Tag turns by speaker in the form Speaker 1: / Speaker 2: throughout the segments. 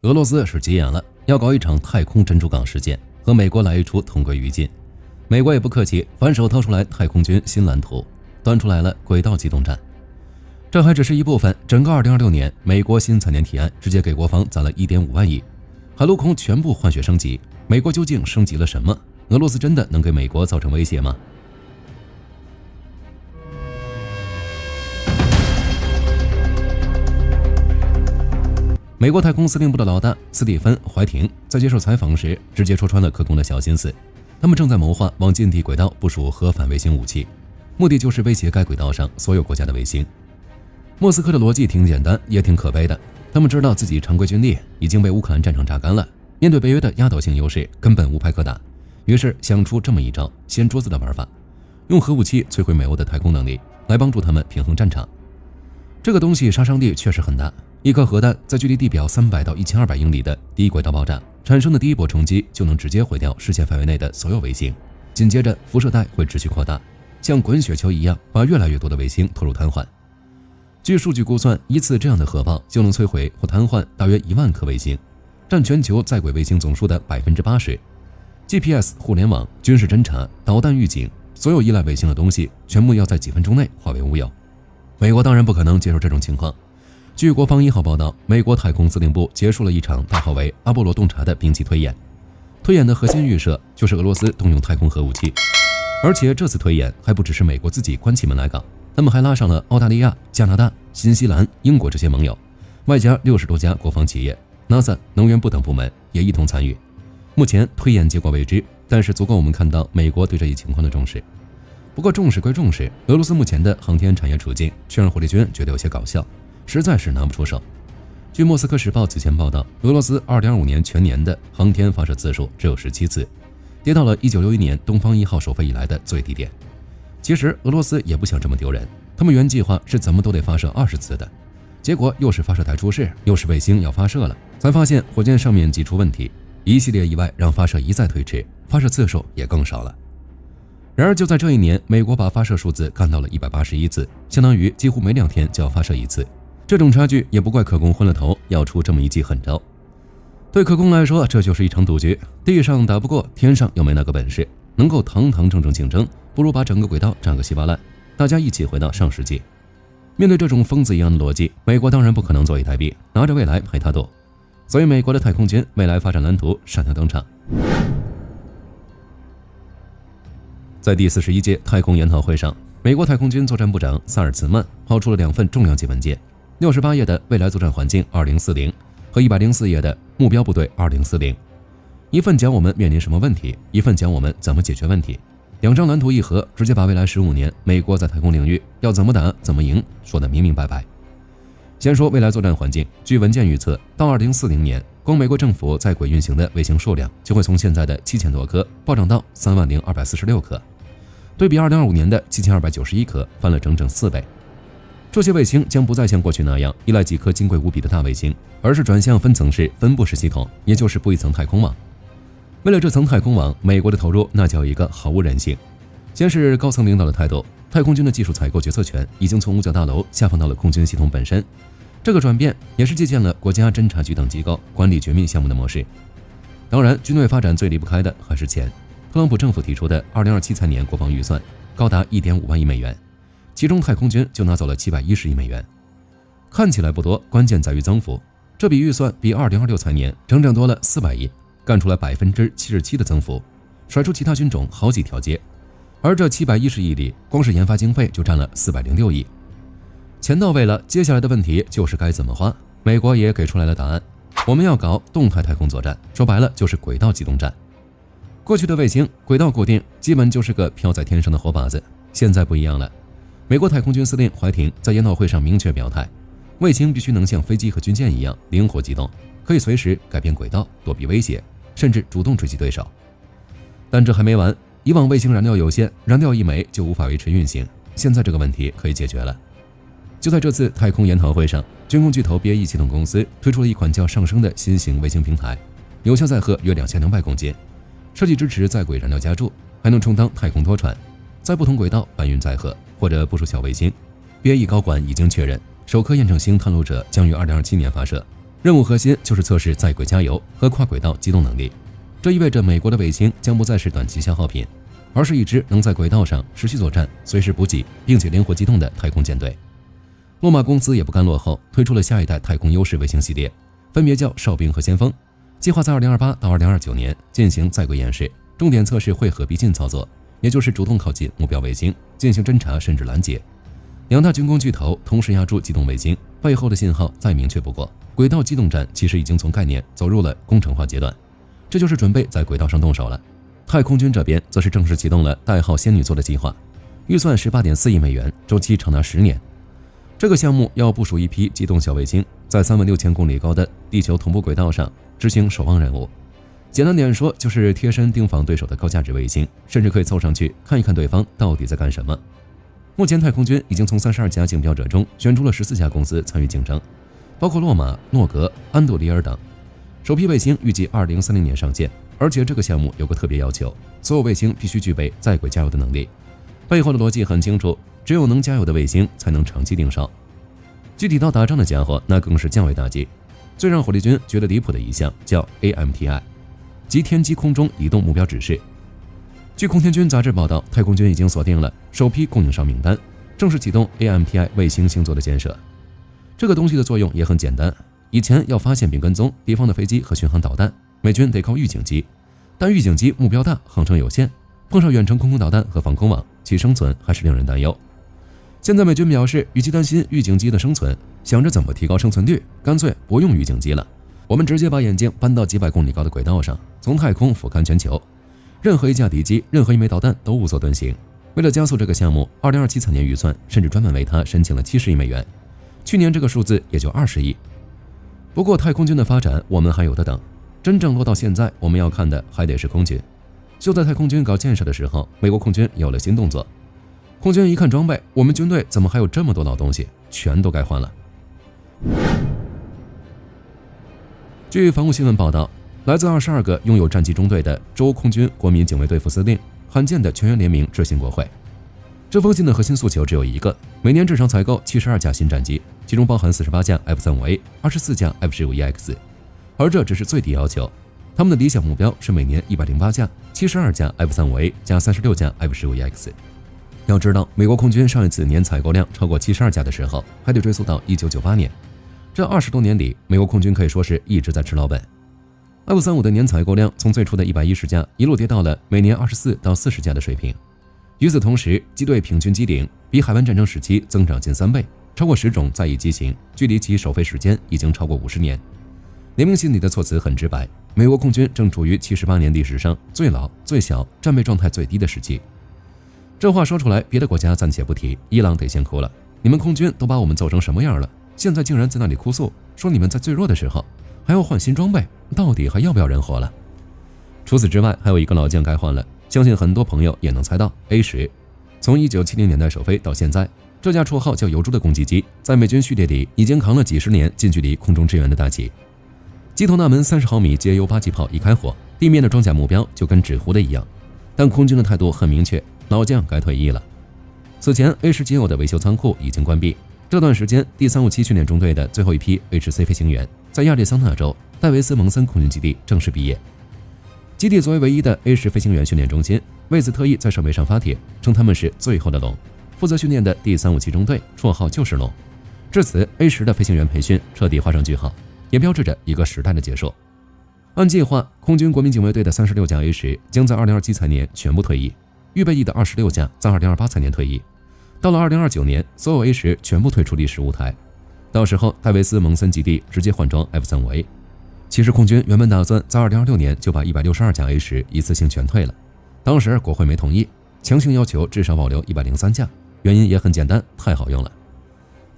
Speaker 1: 俄罗斯是急眼了，要搞一场太空珍珠港事件，和美国来一出同归于尽。美国也不客气，反手掏出来太空军新蓝图，端出来了轨道机动战。这还只是一部分，整个2026年，美国新财年提案直接给国防攒了1.5万亿，海陆空全部换血升级。美国究竟升级了什么？俄罗斯真的能给美国造成威胁吗？美国太空司令部的老大斯蒂芬·怀廷在接受采访时直接戳穿了克宫的小心思，他们正在谋划往近地轨道部署核反卫星武器，目的就是威胁该轨道上所有国家的卫星。莫斯科的逻辑挺简单，也挺可悲的，他们知道自己常规军力已经被乌克兰战场榨干了，面对北约的压倒性优势，根本无牌可打，于是想出这么一招掀桌子的玩法，用核武器摧毁美欧的太空能力，来帮助他们平衡战场。这个东西杀伤力确实很大，一颗核弹在距离地表300到1200英里的低轨道爆炸产生的第一波冲击，就能直接毁掉视线范围内的所有卫星，紧接着辐射带会持续扩大，像滚雪球一样把越来越多的卫星拖入瘫痪。据数据估算，一次这样的核爆就能摧毁或瘫痪大约1万颗卫星，占全球在轨卫星总数的80%。GPS、互联网、军事侦察、导弹预警，所有依赖卫星的东西全部要在几分钟内化为乌有。美国当然不可能接受这种情况。据国防1号报道，美国太空司令部结束了一场代号为阿波罗洞察的兵器推演。推演的核心预设就是俄罗斯动用太空核武器，而且这次推演还不只是美国自己关起门来搞，他们还拉上了澳大利亚、加拿大、新西兰、英国这些盟友，外加60多家国防企业、NASA、能源部等部门也一同参与。目前推演结果未知，但是足够我们看到美国对这一情况的重视。不过重视归重视，俄罗斯目前的航天产业处境却让火力军觉得有些搞笑，实在是拿不出手。据莫斯科时报此前报道，俄罗斯2025年全年的航天发射次数只有17次，跌到了1961年东方1号首飞以来的最低点。其实俄罗斯也不想这么丢人，他们原计划是怎么都得发射20次的，结果又是发射台出事，又是卫星要发射了，才发现火箭上面挤出问题，一系列意外让发射一再推迟，发射次数也更少了。然而就在这一年，美国把发射数字干到了181次，相当于几乎每2天就要发射一次。这种差距也不怪克宫昏了头，要出这么一记狠招。对克宫来说，这就是一场赌局，地上打不过，天上又没那个本事，能够堂堂正正竞争，不如把整个轨道占个稀巴烂，大家一起回到上世纪。面对这种疯子一样的逻辑，美国当然不可能坐以待毙，拿着未来陪他斗。所以美国的太空军未来发展蓝图闪亮登场。在第41届太空研讨会上，美国太空军作战部长萨尔茨曼抛出了2份重量级文件：68页的未来作战环境2040和104页的目标部队2040。一份讲我们面临什么问题，一份讲我们怎么解决问题。2张蓝图一合，直接把未来15年美国在太空领域要怎么打怎么赢说得明明白白。先说未来作战环境，据文件预测，到2040年，光美国政府在轨运行的卫星数量就会从现在的7000多颗暴涨到30246颗，对比2025年的7291颗，翻了整整4倍。这些卫星将不再像过去那样依赖几颗金贵无比的大卫星，而是转向分层式分布式系统，也就是布一层太空网。为了这层太空网，美国的投入那叫一个毫无人性。先是高层领导的态度，太空军的技术采购决策权已经从五角大楼下放到了空军系统本身。这个转变也是借鉴了国家侦察局等机构管理绝密项目的模式。当然，军队发展最离不开的还是钱。特朗普政府提出的2027财年国防预算高达1.5万亿美元，其中太空军就拿走了710亿美元。看起来不多，关键在于增幅。这笔预算比2026财年整整多了400亿，干出了77%的增幅，甩出其他军种好几条街。而这710亿里，光是研发经费就占了406亿。钱到位了，接下来的问题就是该怎么花。美国也给出来了答案，我们要搞动态太空作战，说白了就是轨道机动战。过去的卫星轨道固定，基本就是个飘在天上的活靶子，现在不一样了。美国太空军司令怀廷在研讨会上明确表态，卫星必须能像飞机和军舰一样灵活机动，可以随时改变轨道，躲避威胁，甚至主动追击对手。但这还没完，以往卫星燃料有限，燃料一没就无法维持运行，现在这个问题可以解决了。就在这次太空研讨会上，军工巨头 BAE 系统公司推出了一款叫上升的新型卫星平台，有效载荷约2200公斤，设计支持在轨燃料加注，还能充当太空拖船，在不同轨道搬运载荷或者部署小卫星。BAE 高管已经确认，首颗验证星探路者将于2027年发射，任务核心就是测试在轨加油和跨轨道机动能力。这意味着美国的卫星将不再是短期消耗品，而是一支能在轨道上持续作战、随时补给并且灵活机动的太空舰队。洛马公司也不甘落后，推出了下一代太空优势卫星系列，分别叫哨兵和先锋，计划在2028到2029年进行在轨演示，重点测试会合逼近操作，也就是主动靠近目标卫星进行侦察甚至拦截。两大军工巨头同时压住机动卫星，背后的信号再明确不过，轨道机动战其实已经从概念走入了工程化阶段，这就是准备在轨道上动手了。太空军这边则是正式启动了代号仙女座的计划，预算18.4亿美元，周期长达10年。这个项目要部署一批机动小卫星，在36000公里高的地球同步轨道上执行守望任务。简单点说，就是贴身盯防对手的高价值卫星，甚至可以凑上去看一看对方到底在干什么。目前太空军已经从32家竞标者中选出了14家公司参与竞争，包括洛马、诺格、安杜里尔等。首批卫星预计2030年上线，而且这个项目有个特别要求，所有卫星必须具备在轨加油的能力。背后的逻辑很清楚，只有能加油的卫星才能长期盯梢。具体到打仗的家伙，那更是降维打击。最让火力军觉得离谱的一项叫 AMTI， 即天基空中移动目标指示。据空天军杂志报道，太空军已经锁定了首批供应商名单，正式启动 AMTI 卫星星座的建设。这个东西的作用也很简单，以前要发现并跟踪敌方的飞机和巡航导弹，美军得靠预警机，但预警机目标大，航程有限，碰上远程空导弹和防空网，其生存还是令人担忧。现在美军表示，与其担心预警机的生存，想着怎么提高生存率，干脆不用预警机了，我们直接把眼睛搬到几百公里高的轨道上，从太空俯瞰全球，任何一架敌机，任何一枚导弹都无所遁形。为了加速这个项目，2027财年预算甚至专门为它申请了70亿美元，去年这个数字也就20亿。不过太空军的发展我们还有的等，真正落到现在，我们要看的还得是空军。就在太空军搞建设的时候，美国空军有了新动作。空军一看装备，我们军队怎么还有这么多老东西，全都该换了。据防务新闻报道，来自22个拥有战机中队的州空军国民警卫队副司令罕见的全员联名致信国会。这封信的核心诉求只有一个：每年至少采购72架新战机，其中包含48架 F-35A、24架 F-15EX， 而这只是最低要求。他们的理想目标是每年108架、72架 F-35A 加36架 F-15EX。要知道，美国空军上一次年采购量超过72架的时候，还得追溯到1998年。这20多年里，美国空军可以说是一直在吃老本。F-35的年采购量从最初的110架一路跌到了每年24到40架的水平。与此同时，机队平均机龄比海湾战争时期增长近3倍，超过10种在役机型，距离其首飞时间已经超过50年。联名信里的措辞很直白，美国空军正处于78年历史上最老、最小、战备状态最低的时期。这话说出来，别的国家暂且不提，伊朗得先哭了。你们空军都把我们揍成什么样了？现在竟然在那里哭诉，说你们在最弱的时候还要换新装备，到底还要不要人活了？除此之外，还有一个老将该换了，相信很多朋友也能猜到 A10。从1970年代首飞到现在，这架绰号叫油猪的攻击机，在美军序列里已经扛了几十年近距离空中支援的大旗。机头那门30毫米节油8气炮一开火，地面的装甲目标就跟纸糊的一样。但空军的态度很明确，老将该退役了。此前 A10 仅有的维修仓库已经关闭，这段时间第357训练中队的最后一批 H-C 飞行员在亚利桑那州戴维斯蒙森空军基地正式毕业。基地作为唯一的 A10 飞行员训练中心，为此特意在社媒上发帖称他们是最后的龙，负责训练的第357中队绰号就是龙。至此 A10 的飞行员培训彻底画上句号，也标志着一个时代的结束。按计划，空军国民警卫队的36架 A10 将在2027财年全部退役，预备役的26架在2028财年退役。到了2029年，所有 A10 全部退出历史舞台，到时候戴维斯蒙森基地直接换装 F-35A。其实空军原本打算在2026年就把162架 A10 一次性全退了，当时国会没同意，强行要求至少保留103架，原因也很简单，太好用了。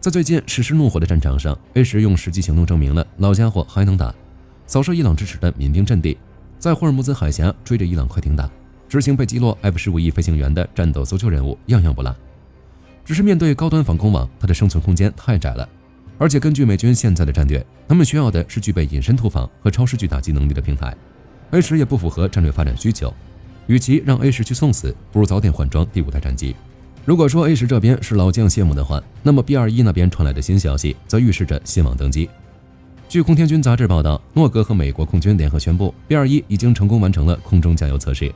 Speaker 1: 在最近实施怒火的战场上， A10 用实际行动证明了老家伙还能打，扫射伊朗支持的民兵阵地，在霍尔木兹海峡追着伊朗快艇打，执行被击落 F-15E 飞行员的战斗搜救任务，样样不落。只是面对高端防空网，它的生存空间太窄了，而且根据美军现在的战略，他们需要的是具备隐身突防和超视距打击能力的平台。A10 也不符合战略发展需求，与其让 A10 去送死，不如早点换装第5代战机。如果说 A10 这边是老将谢幕的话，那么 B-21那边传来的新消息则预示着新王登基。据空天军杂志报道，诺格和美国空军联合宣布 B-21 已经成功完成了空中加油测试，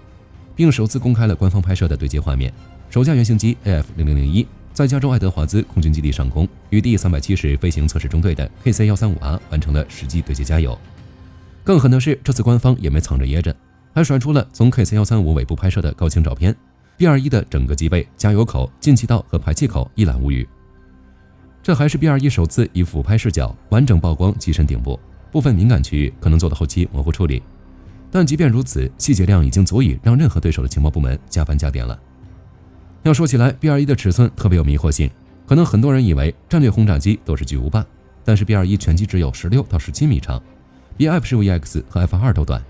Speaker 1: 并首次公开了官方拍摄的对接画面。首架原型机 AF0001 在加州爱德华兹空军基地上空，与第370飞行测试中队的 KC-135R 完成了实际对接加油。更狠的是，这次官方也没藏着掖着，还甩出了从 KC-135 尾部拍摄的高清照片。B-21 的整个机背、加油口、进气道和排气口一览无余。这还是 B-21 首次以俯拍视角完整曝光机身顶部，部分敏感区域可能做到后期模糊处理。但即便如此，细节量已经足以让任何对手的情报部门加班加点了。要说起来 ，B-21 的尺寸特别有迷惑性，可能很多人以为战略轰炸机都是巨无霸，但是 B-21 全机只有16到17米长，比 F-15EX 和 F-22 都短，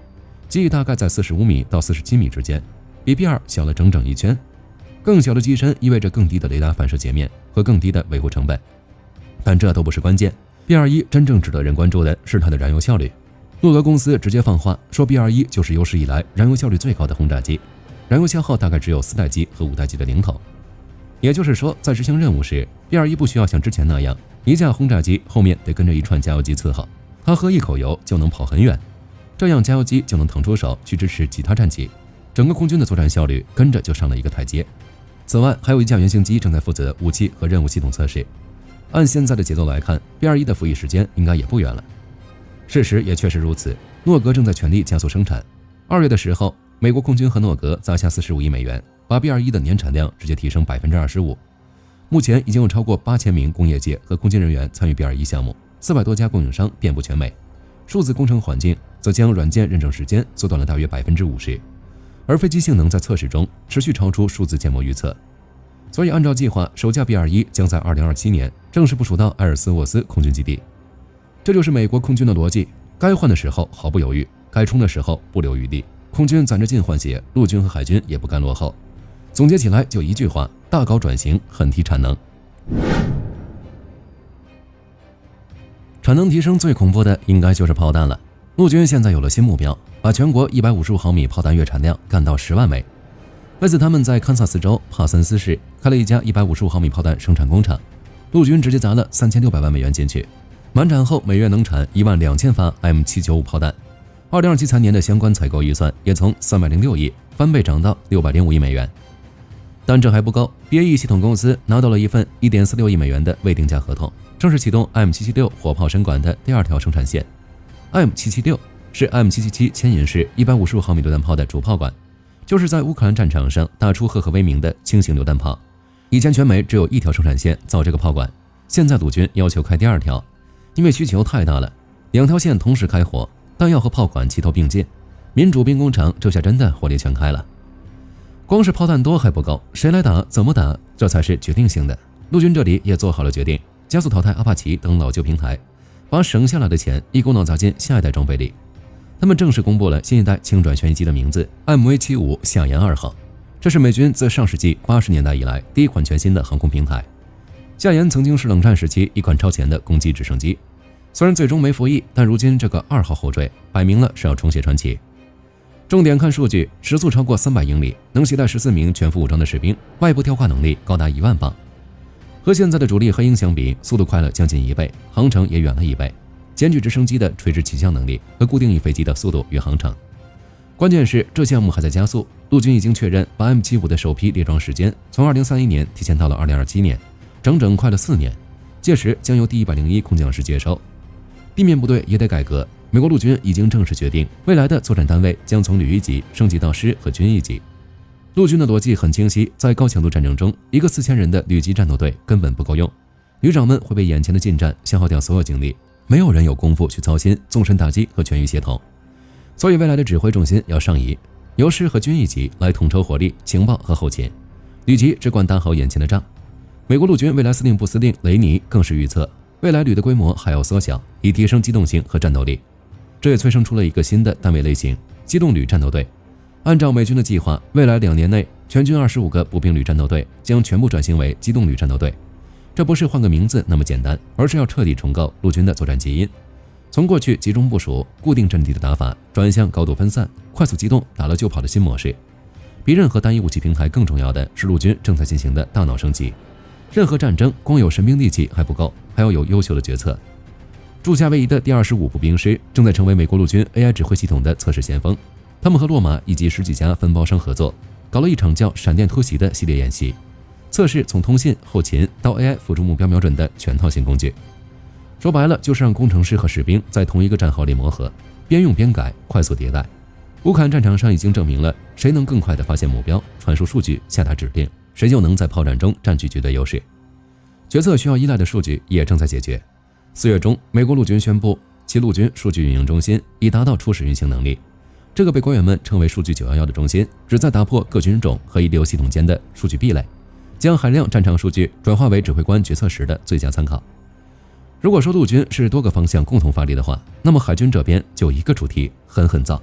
Speaker 1: 机翼大概在45米到47米之间，比 B-2 小了整整1圈。更小的机身意味着更低的雷达反射截面和更低的维护成本。但这都不是关键 ，B-21 真正值得人关注的是它的燃油效率。诺格公司直接放话说 ，B-21 就是有史以来燃油效率最高的轰炸机，燃油消耗大概只有4代机和5代机的零头。也就是说，在执行任务时 ，B-21 不需要像之前那样，一架轰炸机后面得跟着一串加油机伺候，它喝一口油就能跑很远，这样加油机就能腾出手去支持其他战机，整个空军的作战效率跟着就上了一个台阶。此外，还有一架原型机正在负责武器和任务系统测试。按现在的节奏来看 ，B-21 的服役时间应该也不远了。事实也确实如此，诺格正在全力加速生产。2月的时候，美国空军和诺格砸下45亿美元，把 B-21 的年产量直接提升25%。目前已经有超过8000名工业界和空军人员参与 B-21 项目，400多家供应商遍布全美。数字工程环境则将软件认证时间缩短了大约50%，而飞机性能在测试中持续超出数字建模预测。所以按照计划，首架 B-21 将在2027年正式部署到埃尔斯沃斯空军基地。这就是美国空军的逻辑，该换的时候毫不犹豫，该冲的时候不留余地。空军攒着劲换血，陆军和海军也不甘落后。总结起来就一句话：大搞转型，狠提产能。产能提升最恐怖的应该就是炮弹了。陆军现在有了新目标，把全国155毫米炮弹月产量干到10万枚。为此，他们在堪萨斯州帕森斯市开了一家155毫米炮弹生产工厂，陆军直接砸了3600万美元进去，满产后每月能产12000发 M795 炮弹。2027财年的相关采购预算也从306亿翻倍涨到605亿美元。但这还不够 ，BAE 系统公司拿到了一份1.46亿美元的未定价合同，正式启动 M776 火炮神管的第2条生产线。M776是 M777 牵引式155毫米榴弹炮的主炮管。就是在乌克兰战场上打出赫赫威名的轻型榴弹炮。以前全美只有1条生产线造这个炮管，现在陆军要求开第2条，因为需求太大了，2条线同时开火，弹药和炮管齐头并进，民主兵工厂这下真的火力全开了。光是炮弹多还不够，谁来打怎么打，这才是决定性的。陆军这里也做好了决定，加速淘汰阿帕奇等老旧平台，把省下来的钱一股脑砸进下一代装备里。他们正式公布了新一代轻转旋翼机的名字 MV75 夏延2号，这是美军自上世纪80年代以来第一款全新的航空平台。夏延曾经是冷战时期一款超前的攻击直升机，虽然最终没服役，但如今这个2号后缀摆明了是要重写传奇。重点看数据，时速超过300英里，能携带14名全副武装的士兵，外部吊挂能力高达1万磅。和现在的主力黑鹰相比，速度快了将近1倍，航程也远了1倍。兼具直升机的垂直起降能力和固定翼飞机的速度与航程。关键是这项目还在加速，陆军已经确认把 M75 的首批列装时间从2031年提前到了2027年，整整快了4年。届时将由第101空降师接收。地面部队也得改革，美国陆军已经正式决定，未来的作战单位将从旅一级升级到师和军一级。陆军的逻辑很清晰，在高强度战争中，一个4000人的旅级战斗队根本不够用，旅长们会被眼前的近战消耗掉所有精力。没有人有功夫去操心纵深打击和全域协同，所以未来的指挥重心要上移，由师和军一级来统筹火力、情报和后勤，旅级只管打好眼前的仗。美国陆军未来司令部司令雷尼更是预测，未来旅的规模还要缩小，以提升机动性和战斗力。这也催生出了一个新的单位类型——机动旅战斗队。按照美军的计划，未来2年内，全军25个步兵旅战斗队将全部转型为机动旅战斗队。这不是换个名字那么简单，而是要彻底重构陆军的作战基因，从过去集中部署、固定阵地的打法，转向高度分散、快速机动、打了就跑的新模式。比任何单一武器平台更重要的是陆军正在进行的大脑升级。任何战争光有神兵利器还不够，还要有优秀的决策。驻夏威夷的第25步兵师正在成为美国陆军 AI 指挥系统的测试先锋。他们和洛马以及10几家分包商合作，搞了一场叫"闪电突袭"的系列演习，测试从通信、后勤到 AI 辅助目标瞄准的全套性工具。说白了，就是让工程师和士兵在同一个战壕里磨合，边用边改，快速迭代。乌克兰战场上已经证明了，谁能更快地发现目标、传输数据、下达指令，谁就能在炮战中占据绝对优势。决策需要依赖的数据也正在解决。4月中，美国陆军宣布其陆军数据运营中心已达到初始运行能力。这个被官员们称为数据911的中心，旨在打破各军种和一流系统间的数据壁垒，将海量战场数据转化为指挥官决策时的最佳参考。如果说陆军是多个方向共同发力的话，那么海军这边就一个主题，狠狠造。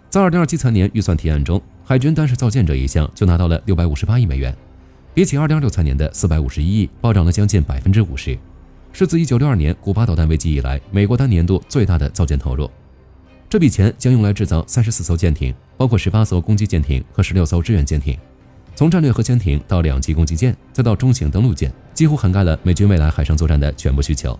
Speaker 1: 在2027年预算提案中，海军单是造舰这一项就拿到了658亿美元，比起2063年的451亿暴涨了将近50%，是自1962年古巴导弹危机以来美国单年度最大的造舰投入。这笔钱将用来制造34艘舰艇，包括18艘攻击舰艇和16艘支援舰艇。从战略核潜艇到2级攻击舰，再到中型登陆舰，几乎涵盖了美军未来海上作战的全部需求。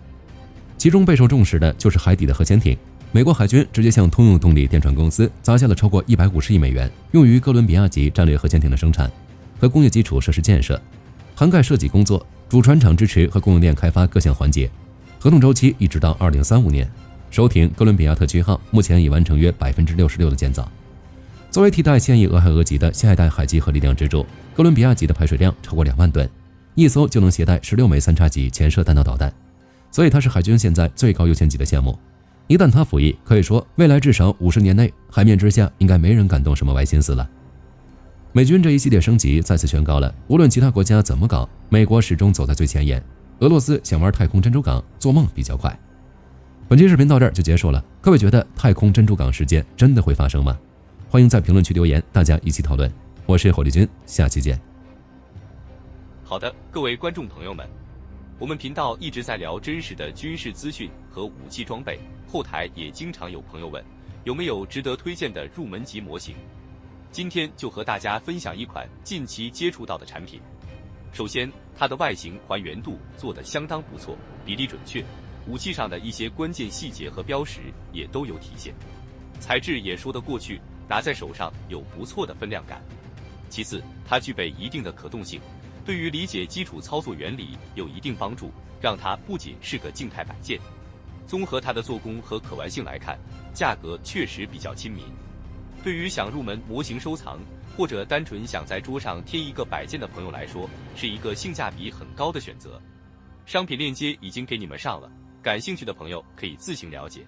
Speaker 1: 其中备受重视的就是海底的核潜艇。美国海军直接向通用动力电传公司砸下了超过150亿美元，用于哥伦比亚级战略核潜艇的生产和工业基础设施建设，涵盖设计工作、主船厂支持和供应链开发各项环节，合同周期一直到2035年。首艇哥伦比亚特区号目前已完成约66%的建造。作为替代现役俄亥俄级的下一代海基核力量支柱，哥伦比亚级的排水量超过2万吨，一艘就能携带16枚3叉戟潜射弹道导弹，所以它是海军现在最高优先级的项目。一旦它服役，可以说未来至少50年内，海面之下应该没人敢动什么歪心思了。美军这一系列升级再次宣告了，无论其他国家怎么搞，美国始终走在最前沿。俄罗斯想玩太空珍珠港，做梦比较快。本期视频到这儿就结束了，各位觉得太空珍珠港事件真的会发生吗？欢迎在评论区留言，大家一起讨论。我是火力军，下期见。
Speaker 2: 好的，各位观众朋友们，我们频道一直在聊真实的军事资讯和武器装备，后台也经常有朋友问，有没有值得推荐的入门级模型？今天就和大家分享一款近期接触到的产品。首先，它的外形还原度做得相当不错，比例准确，武器上的一些关键细节和标识也都有体现，材质也说得过去，拿在手上有不错的分量感。其次，它具备一定的可动性，对于理解基础操作原理有一定帮助，让它不仅是个静态摆件。综合它的做工和可玩性来看，价格确实比较亲民。对于想入门模型收藏，或者单纯想在桌上贴一个摆件的朋友来说，是一个性价比很高的选择。商品链接已经给你们上了，感兴趣的朋友可以自行了解。